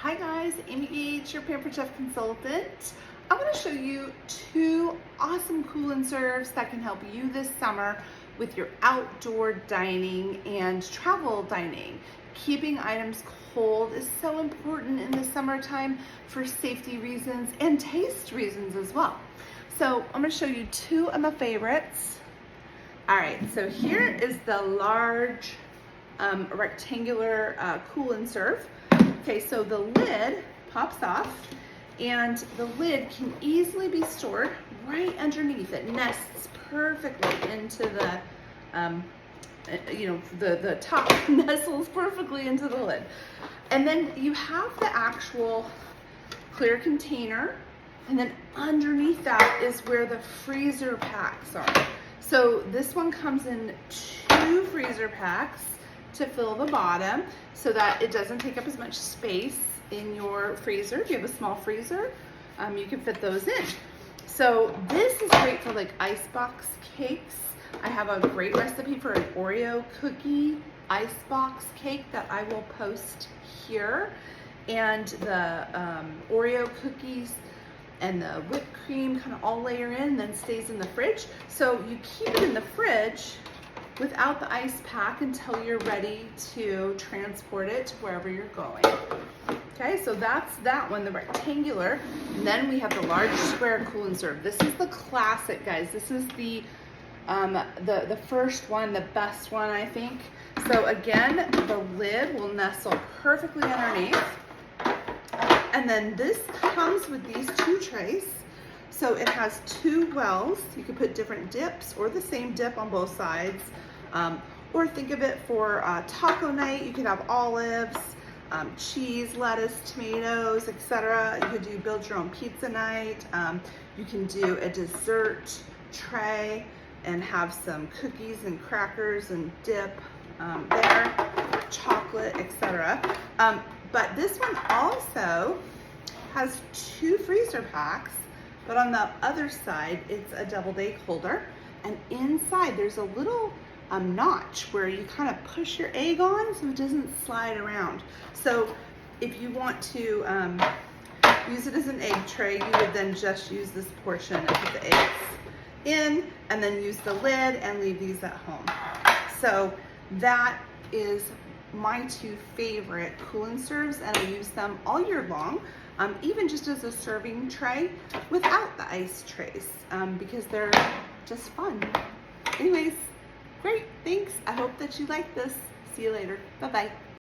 Hi guys, Amy Gates, your Pampered Chef consultant. I want to show you two awesome cool and serves that can help you this summer with your outdoor dining and travel dining. Keeping items cold is so important in the summertime for safety reasons and taste reasons as well. So I'm going to show you two of my favorites. All right, so here is the large rectangular cool and serve. Okay, so the lid pops off and the lid can easily be stored right underneath. It nests perfectly into the, the top nestles perfectly into the lid. And then you have the actual clear container, and then underneath that is where the freezer packs are. So this one comes in 2 freezer packs to fill the bottom so that it doesn't take up as much space in your freezer. If you have a small freezer, you can fit those in. So this is great for like icebox cakes. I have a great recipe for an Oreo cookie icebox cake that I will post here. And the Oreo cookies and the whipped cream kind of all layer in and then stays in the fridge. So you keep it in the fridge without the ice pack until you're ready to transport it to wherever you're going. Okay, so that's that one, the rectangular. And then we have the large square cool and serve. This is the classic, guys. This is the first one, the best one, I think. So again, the lid will nestle perfectly underneath. And then this comes with these 2 trays. So it has 2 wells. You can put different dips or the same dip on both sides. Or think of it for taco night. You could have olives, cheese, lettuce, tomatoes, etc. You could do build your own pizza night. You can do a dessert tray and have some cookies and crackers and dip there, chocolate, etc. But this one also has 2 freezer packs, but on the other side, it's a double day holder. And inside there's a little notch where you kind of push your egg on so it doesn't slide around. So if you want to use it as an egg tray, you would then just use this portion and put the eggs in and then use the lid and leave these at home. So that is my 2 favorite cool and serves, and I use them all year long, even just as a serving tray without the ice trays, because they're just fun. Anyways, great, thanks. I hope that you like this. See you later. Bye-bye.